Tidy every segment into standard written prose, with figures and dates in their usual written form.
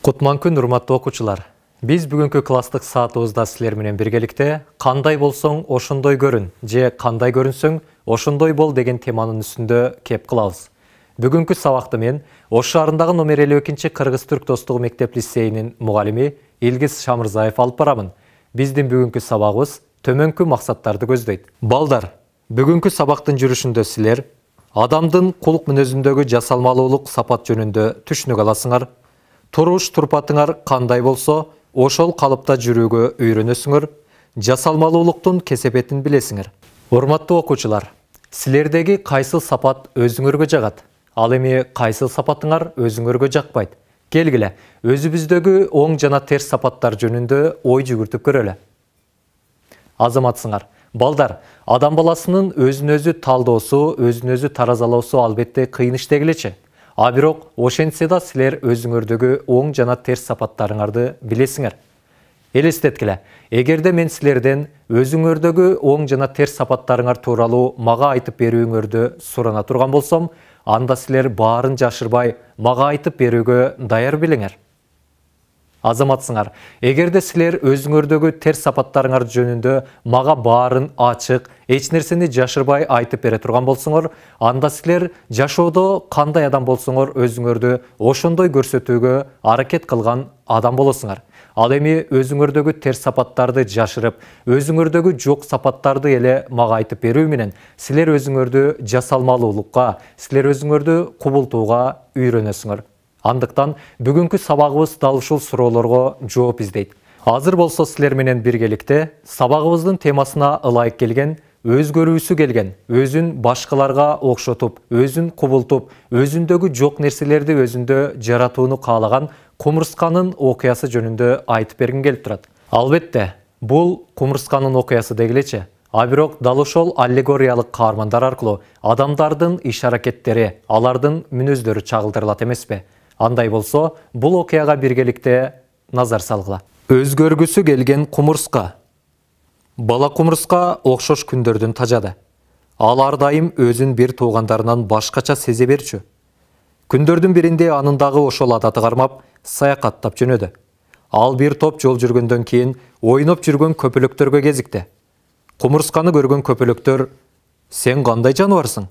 Кутман күн, урматтуу окуучулар. Биз бүгүнкү класстык саатыбызда силер менен биргеликте «Кандай болсоң, ошондой көрүн» же «Кандай көрүнсөң, ошондой бол» деген теманын үстүндө кеп кылабыз. Бүгүнкү сабакты мен Ош шаарындагы номер 52 Кыргыз-Түрк достугу мектеп лицейинин мугалими Илгиз Шамырзаев алып барамын. Биздин бүгүнкү сабагыбыз төмөнкү максаттарды көздөйт. Балдар, бүгүнкү сабактын жүрүшүндө силер адамдын кулук мүнөзүндөгү жасалмалуулук сапат жөнүндө түшүнүк аласыңар. Туруш турпатыңар кандай болсо, ошол калыпта жүрүүгө үйрөнөсүңөр, жасалмалуулуктун кесепетин билесиңер. Урматтуу окуучулар, силердеги кайсыл сапат өзүңөргө жагат? Ал эми кайсыл сапатыңар өзүңөргө жакпайт? Келгиле, өзүбүздөгү оң жана терс сапаттар жөнүндө ой жүгүртүп көрөлү. Азаматсыңар. Балдар, адам баласынын өзүн-өзү талдоосу, өзүн-өзү таразалоосу албетте кыйын иш дегилечи. А бирок ошентсе да силер өзүңөрдөгү оң жана терс сапаттарыңарды билесиңер. Элестеткиле, эгерде мен силерден өзүңөрдөгү оң жана терс сапаттарыңар тууралуу мага айтып берүүңөрдү сурана турган болсом, анда силер баарын жашырбай мага айтып берүүгө даяр белеңер. Азаматсыңар, эгерде силер өзүңөрдөгү терс сапаттарыңар жөнүндө мага баарын ачык, эч нерсени жашырбай айтып бере турган болсоңор, анда силер жашоодо кандай адам болсоңор өзүңөрдү ошондой көрсөтүүгө аракет кылган адам болосуңар. Ал эми өзүңөрдөгү терс сапаттарды жашырып, өзүңөрдөгү жок сапаттарды эле мага айтып берүү менен силер өзүңөрдү жасалмалуулукка, силер өзүңөрдү кубултууга үйрөнөсүңөр. Андыктан бүгүнкү сабагыбыз дал ушул суроолорго жооп издейт. Азыр болсо силер менен биргеликте сабагыбыздын темасына ылайык келген, өзгөрүүсү келген, өзүн башкаларга окшотуп, өзүн кубултуп, өзүндөгү жок нерселерди өзүндө жаратууну каалаган кумурсканын окуясы жөнүндө айтып бергим келип турат. Албетте, бул кумурсканын окуясы дегилечи. А бирок дал ошол аллегориялык каармандар аркылуу адамдардын иш-аракеттери, алардын мүнөздөрү чагылдырылат эмеспи? Андай болсо, бул окуяга биргеликте назар салгыла. Өзгөргүсү келген кумурска. Бала кумурска окшош күндөрдүн тажады. Ал ар дайым өзүн бир туугандарынан башкача сезе берчү. Күндөрдүн биринде анын дагы ошол адаты кармап, саякаттап жөнөдү. Ал бир топ жол жүргөндөн кийин ойноп жүргөн көпөлөктөргө кезикти. Кумурсканы көргөн көпөлөктөр: "Сен кандай жаныбарсың?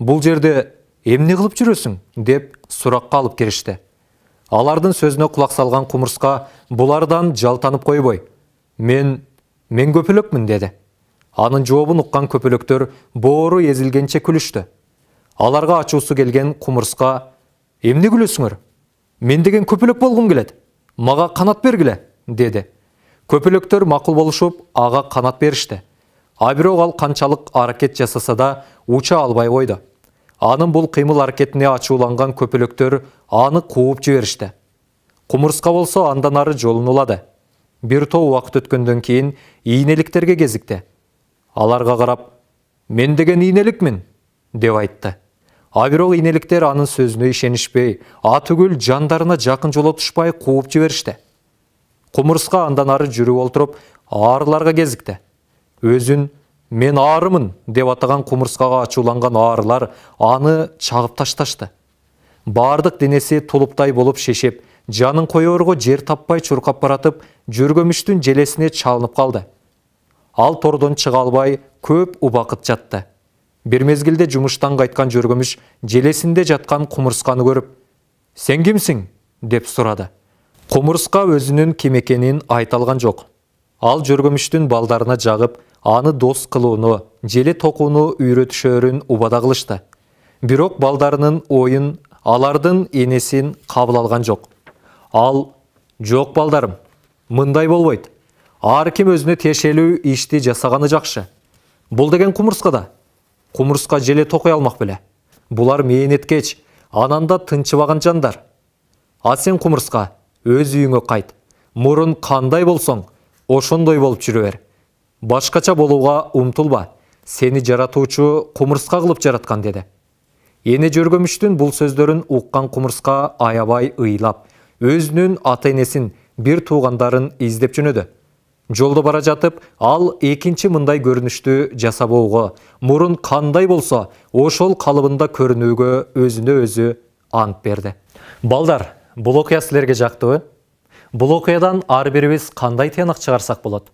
Бул жерде эмне кылып жүрөсүң?" деп суракка алып киришти. Алардын сөзүнө кулак салган кумурска булардан жалтанып койбой: Мен көпөлөкмүн" деди. Анын жообун уккан көпөлөктөр боору эзилгенче күлүштү. Аларга ачуусу келген кумурска: "Эмне күлөсүңөр? Мен деген көпөлөк болгум келет. Мага канат бергиле" деди. Көпөлөктөр макул болушуп, ага канат беришти. А бирок ал канчалык аракет жасаса да уча албай койду. Анын бул кыймыл-аракетине ачууланган көпөлөктөр аны кууп жиберишти. Кумурска болсо андан ары жолун улады. Бир топ убакыт өткөндөн кийин ийнеликтерге кезикти. Аларга карап: "Мен деген ийнеликмин" деп айтты. А бирок ийнеликтер анын сөзүнө ишенишпей, түгүл жандарына жакын жолотушпай кууп жиберишти. Кумурска андан ары жүрүп олтуруп, аарыларга кезикти. Өзүн "Мен аарымын" деп атаган кумурскага ачууланган аарылар аны чагып ташташты. Бардык денеси тулуптай болуп шешип, жанын коёорго жер таппай чуркап баратып, жүргөмүштүн желесине чалынып калды. Ал тордон чыга албай көп убакыт жатты. Бир мезгилде жумуштан кайткан жүргөмүш желесинде жаткан кумурсканы көрүп: "Сен кимсиң?" деп сурады. Кумурска өзүнүн ким экенин айта алган жок. Ал жүргөмүштүн балдарына жагып, аны дос кылууну, желе токууну үйрөтүшөрүн убада кылышты. Бирок балдарынын оюн, алардын энесин кабыл алган жок. Ал: "Жок балдарым, мындай болбойт. Ар ким өзүнө тиешелүү ишти жасаганы жакшы. Бул деген кумурска да. Кумурска желе токой алмак беле. Булар мээнеткеч, ананда тынчыбаган жандар. А сен кумурска, өз үйүңө кайт. Мурун кандай болсоң, ошондой болуп жүрө бер. Башкача болууга умтулба. Сени жаратуучу кумурска кылып жараткан" деди. Эне жүргөмүштүн бул сөздөрүн уккан кумурска аябай ыйлап, өзүнүн ата-энесин, бир туугандарын издеп жөнөдү. Жолдо бара жатып, ал экинчи мындай көрүнүштү жасабоого, мурун кандай болсо, ошол калыбында көрүнүүгө өзүнө өзү ант берди. Балдар, Бул окуя силерге жактыбы? Бул окуядан ар бирибиз кандай тыянак чыгарсак болот?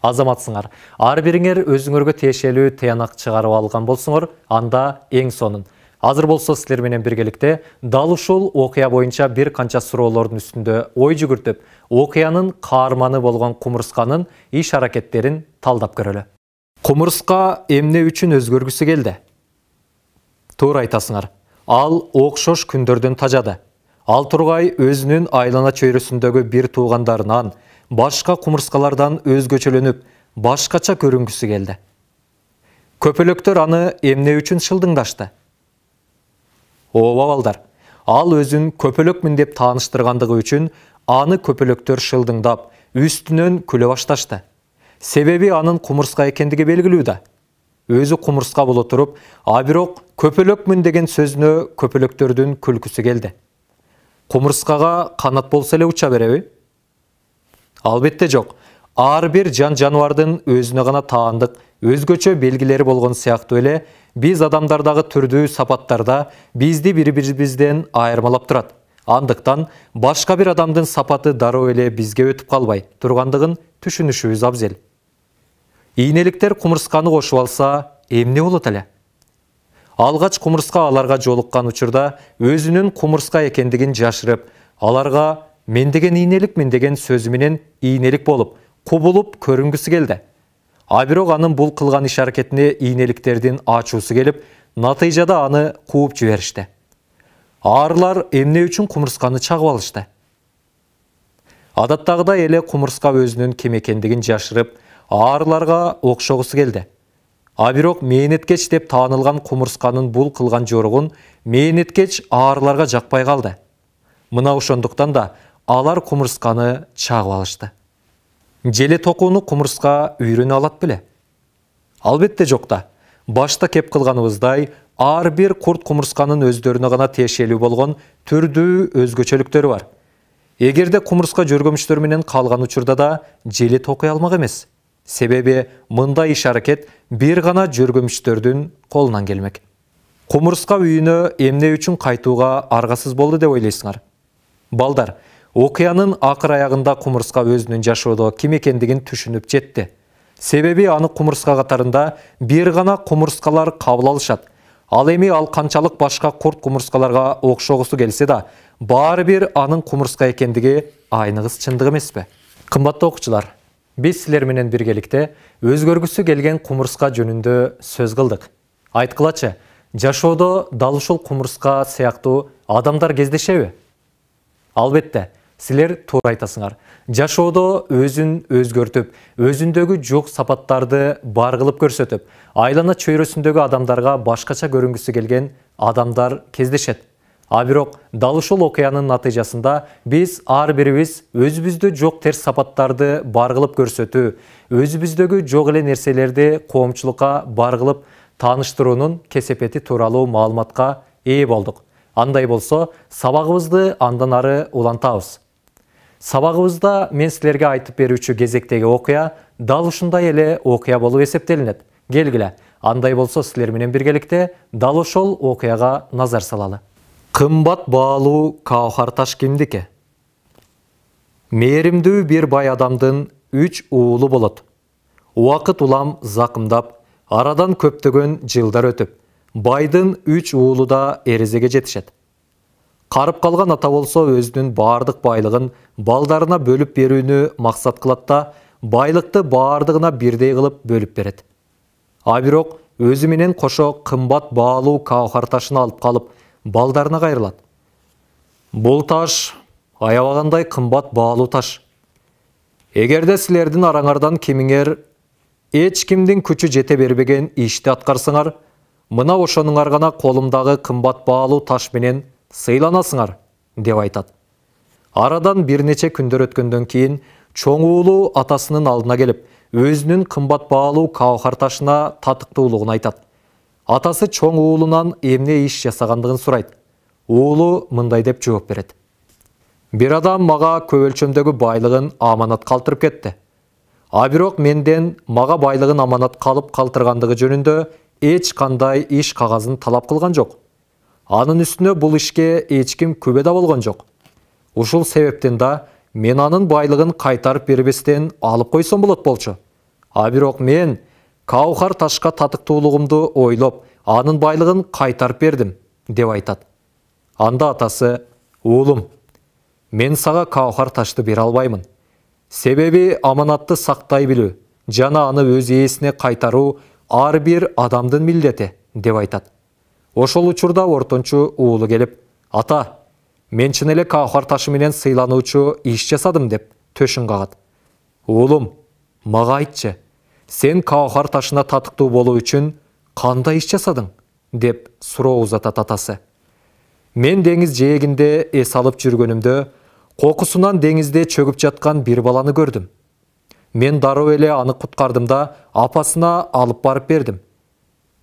Азаматсыңар, ар бириңер өзүңөргө тиешелүү тыянак чыгарып алган болсоңор, анда эң сонун. Азыр болсо силер менен биргеликте дал ушул окуя боюнча бир канча суроолордун үстүндө ой жүгүртүп, окуянын каарманы болгон кумурсканын иш-аракеттерин талдап көрөлү. Кумурска эмне үчүн өзгөргүсү келди? Туура айтасыңар. Ал окшош күндөрдөн тажады. Ал тургай өзүнүн айлана чөйрөсүндөгү бир туугандарынан, башка кумурскалардан өзгөчөлөнүп, башкача көрүнгүсү келди. Көпөлөктөр аны эмне үчүн шылдыңдашты? Ооба балдар, ал өзүн көпөлөкмүн деп тааныштыргандыгы үчүн аны көпөлөктөр шылдыңдап, үстүнөн күлө башташты. Себеби анын кумурска экендиги белгилүү да. Өзү кумурска боло туруп, а бирок көпөлөкмүн деген сөзүнө көпөлөктөрдүн күлкүсү келди. Кумурскага канат болсо эле уча береби? Албетте жок. Ар бир жаныбардын өзүнө гана таандык, өзгөчө белгилери болгон сыяктуу эле, биз адамдардагы түрдүү сапаттарда бизди бири-бирибизден айырмалап турат. Андыктан башка бир адамдын сапаты дароо эле бизге өтүп калбай тургандыгын түшүнүшүбүз абзел. Ийнеликтер кумурсканы кошуп алса, эмне болот эле? Алгач кумурска аларга жолуккан учурда өзүнүн кумурска экендигин жашырып, аларга мен деген ийнеликмин деген сөзү менен ийнелик болуп, кубулуп көрүнгүсү келди. А бирок анын бул кылган иш-аракетине ийнеликтердин ачуусу келип, натыйжада аны кууп жиберишти. Аарылар эмне үчүн кумурсканы чагып алышты? Адаттагыдай эле кумурска өзүнүн ким экендигин жашырып, аарыларга окшогусу келди. А бирок мээнеткеч деп таанылган кумурсканын бул кылган жоругун мээнеткеч аарыларга жакпай калды. Мына ошондуктан да алар кумурсканы чагып алышты. Желе токууну кумурска үйрөнө алат беле? Албетте жок да. Башта кеп кылганыбыздай, ар бир курт кумурсканын өздөрүнө гана тиешелүү болгон түрдүү өзгөчөлүктөрү бар. Эгерде кумурска жөргөмүчтөр менен калган учурда да желе токуй алмак эмес. Себеби мындай иш-аракет бир гана жөргөмүчтөрдүн колунан келмек. Кумурска үйүнө эмне үчүн кайтууга аргасыз болду деп ойлойсуңар? Балдар, окуянын акыр аягында кумурска өзүнүн жашоодо ким экендигин түшүнүп жетти. Себеби аны кумурска катарында бир гана кумурскалар кабыл алышат. Ал эми ал канчалык башка курт кумурскаларга окшогусу келсе да, баары бир анын кумурска экендиги айныгыс чындык эмеспи? Кымбаттуу окуучулар, биз силер менен биргеликте өзгөргүсү келген кумурска жөнүндө сөз кылдык. Айткылачы, жашоодо дал ушул кумурска сыяктуу адамдар кездешеби? Албетте, силер туура айтасыңар. Жашоодо өзүн өзгөртүп, өзүндөгү жок сапаттарды бар кылып көрсөтүп, айлана чөйрөсүндөгү адамдарга башкача көрүнгүсү келген адамдар кездешет. А бирок дал ушул окуянын натыйжасында биз ар бирибиз өзүбүздө жок терс сапаттарды бар кылып көрсөтүү, өзүбүздөгү жок эле нерселерди коомчулукка бар кылып тааныштыруунун кесепети тууралуу маалыматка ээ болдук. Андай болсо, сабагыбызды андан ары улантабыз. Сабагыбызда мен силерге айтып берүүчү кезектеги окуя дал ушундай эле окуя болуп эсептелинет. Келгиле, андай болсо силер менен биргеликте дал ошол окуяга назар салалы. Кымбат баалуу Каухар таш кимдики? Мээримдүү бир бай адамдын 3 уулу болот. Убакыт улам закымдап, арадан көптөгөн жылдар өтүп, байдын 3 уулу да эрезеге жетишет. Карып калган ата болсо өзүнүн баардык байлыгын балдарына бөлүп берүүнү максат кылат да, байлыкты баардыгына бирдей кылып бөлүп берет. А бирок өзү менен кошо кымбат баалуу Каухар ташын алып калып, балдарына кайрылат. Бул таш аябагандай кымбат баалуу таш. Эгерде силердин араңардан кимиңер эч кимдин күчү жете бербеген ишти аткарсаңар, мына ошонуңар гана колумдагы кымбат баалуу таш менен сыйланасыңар, деп айтат. Арадан бир нече күндөр өткөндөн кийин чоң уулу атасынын алдына келип, өзүнүн кымбат баалуу Каухар ташына татыктуулугун айтат. Атасы чоң уулунан эмне иш жасагандыгын сурайт. Уулу мындай деп жооп берет. Бир адам мага көп өлчөмдөгү байлыгын аманат калтырып кетти. А бирок менден мага байлыгын аманат калып калтыргандыгы жөнүндө эч кандай иш кагазын талап кылган жок. Анын үстүнө бул ишке эч ким күбө да болгон жок. Ушул себептен да мен анын байлыгын кайтарып бербестен алып койсом болот болчу. А бирок мен Каухар ташка татыктуулугумду ойлоп, анын байлыгын кайтарып бердим, деп айтат. Анда атасы: "Уулум, мен сага Каухар ташты бере албаймын. Себеби аманатты сактай билүү жана аны өз ээсине кайтаруу ар бир адамдын милдети", деп айтат. Ошол учурда ортончу уулу келип: "Ата, мен чын эле Каухар ташы менен сыйлануучу иш жасадым", деп төшүн кагат. "Уулум, мага айтчы, сен Каухар ташына татыктуу болуу үчүн кандай иш жасадың?" деп суроо узатат атасы. "Мен деңиз жээгинде эс алып жүргөнүмдө кокусунан деңизде чөгүп жаткан бир баланы көрдүм. Мен дароо эле аны куткардым да апасына алып барып бердим.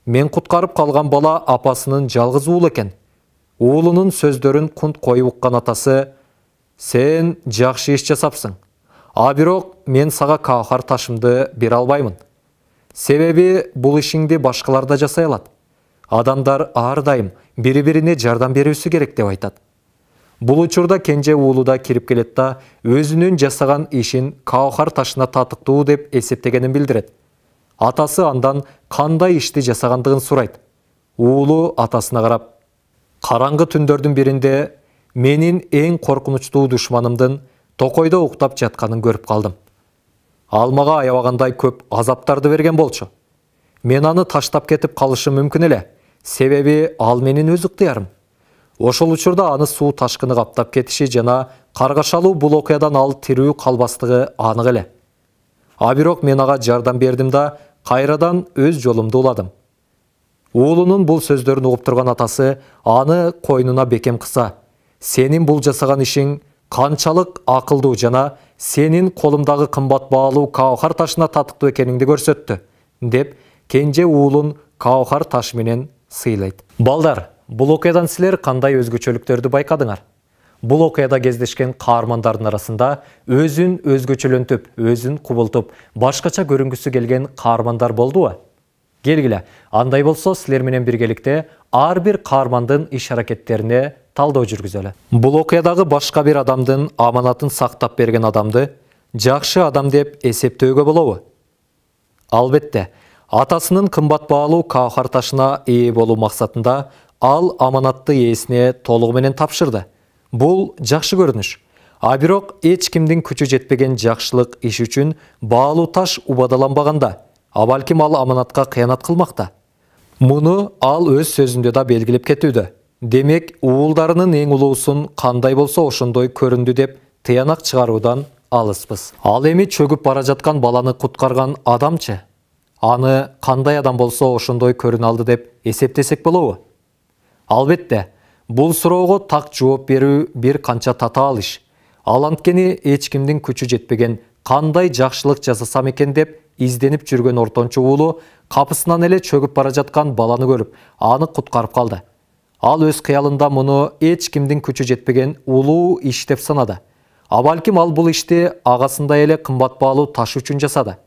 Мен куткарып калган бала апасынын жалгыз уулу экен." Уулунун сөздөрүн кунт коюп уккан атасы: "Сен жакшы иш жасапсың. А бирок мен сага Каухар ташымды бере албаймын. Себеби бул ишиңди башкалар да жасай алат. Адамдар ар дайым бири-бирине жардам берүүсү керек", деп айтат. Бул учурда кенже уулу да кирип келет да өзүнүн жасаган ишин Каухар ташына татыктуу деп эсептегенин билдирет. Атасы андан кандай ишти жасагандыгын сурайт. Уулу атасына карап: "Караңгы түндөрдүн биринде менин эң коркунучтуу душманымдын токойдо уктап жатканын көрүп калдым. Ал мага аябагандай көп азаптарды берген болчу. Мен аны таштап кетип калышым мүмкүн эле, себеби ал менин өз ыктыярым. Ошол учурда аны суу ташкыны каптап кетиши жана каргашалуу бул окуядан ал тирүү калбастыгы анык эле. А бирок мен ага жардам бердим да кайрадан өз жолумду уладым." Уулунун бул сөздөрүн угуп турган атасы аны койнуна бекем кыса: "Сенин бул жасаган ишиң канчалык акылдуу жана сенин колуңдагы кымбат баалуу Каухар ташына татыктуу экениңди көрсөттү", деп кенже уулун Каухар таш менен сыйлайт. Балдар, бул окуядан силер кандай өзгөчөлүктөрдү байкадыңар? Бул окуяда кездешкен каармандардын арасында өзүн өзгөчөлөнтүп, өзүн кубултуп, башкача көрүнгүсү келген каармандар болдубу? Келгиле, андай болсо силер менен биргеликте ар бир каармандын иш-аракеттерине талдоо жүргүзөлү. Бул окуядагы башка бир адамдын аманатын сактап берген адамды жакшы адам деп эсептөөгө болобу? Албетте, атасынын кымбат баалуу Каухар ташына ээ болуу максатында ал аманатты ээсине толугу менен тапшырды. Бул жакшы көрүнүш. А бирок эч кимдин күчү жетпеген жакшылык иш үчүн баалуу таш убадаланбаганда, а балким ал аманатка кыянат кылмакта. Муну ал өз сөзүндө да белгилеп кетүүдө. Демек, уулдарынын эң улуусун кандай болсо ошондой көрүндү деп тыянак чыгаруудан алыспыз. Ал эми чөгүп бара жаткан баланы куткарган адамчы? Аны кандай адам болсо ошондой көрүнө алды деп эсептесек болобу? Албетте, бул суроого так жооп берүү бир канча татаал иш. Ал анткени эч кимдин күчү жетпеген кандай жакшылык жасасам экен деп изденип жүргөн ортончу уулу капысынан эле чөгүп бара жаткан баланы көрүп, аны куткарып калды. Ал өз кыялында муну эч кимдин күчү жетпеген улуу иш деп санады. А балким ал бул ишти агасындай эле кымбат баалуу таш үчүн жасады.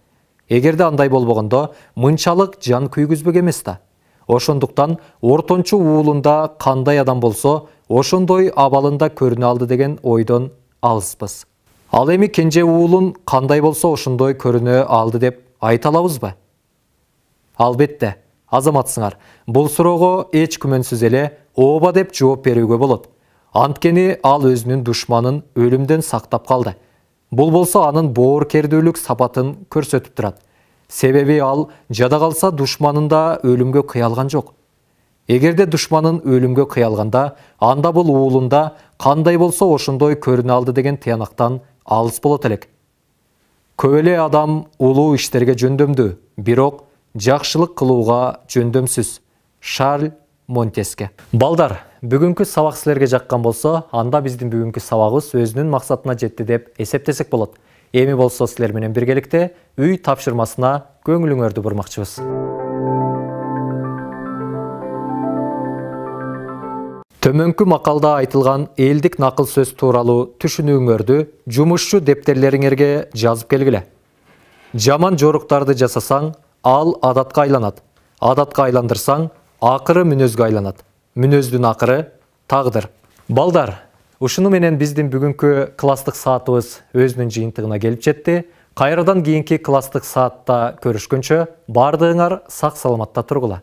Эгерде андай болбогондо, мынчалык жан күйгүзбөк эмес да. Ошондуктан ортончу уулунда кандай адам болсо, ошондой абалында көрүнө алды деген ойдон алыспыз. Ал эми кенже уулун кандай болсо ошондой көрүнө алды деп айта алабызбы? Албетте, азаматсыңар, бул суроого эч күмөнсүз эле ооба деп жооп берүүгө болот. Анткени ал өзүнүн душманын өлүмдөн сактап калды. Бул болсо анын боорукердүүлүк сапатын көрсөтүп турат. Себеби ал жада калса душманында өлүмгө кыялган жок. Эгерде душманын өлүмгө кыялганда, анда бул уулунда кандай болсо ошондой көрүнө алды деген тыянактан алыс болот элек. Көп эле адам улуу иштерге жөндөмдүү, бирок жакшылык кылууга жөндөмсүз. Шарль Монтеске. Балдар, бүгүнкү сабак силерге жаккан болсо, анда биздин бүгүнкү сабагыбыз өзүнүн максатына жетти деп эсептесек болот. Эми болсо силер менен биргеликте үй тапшырмасына көңүлүңөрдү бурмакчыбыз. Төмөнкү макалда айтылган элдик накыл сөз тууралуу түшүнүүңөрдү жумушчу дептерлериңерге жазып келгиле. Жаман жоруктарды жасасаң, ал адатка айланат. Адатка айландырсаң, акыры мүнөзгө айланат. Мүнөздүн акыры тагдыр. Балдар, Ушуну менен биздин бүгүнкү класстык саатыбыз өзүнүн жыйынтыгына келип жетти. Кайрадан кийинки класстык саатта көрүшкөнчө баардыгыңар сак саламатта тургула.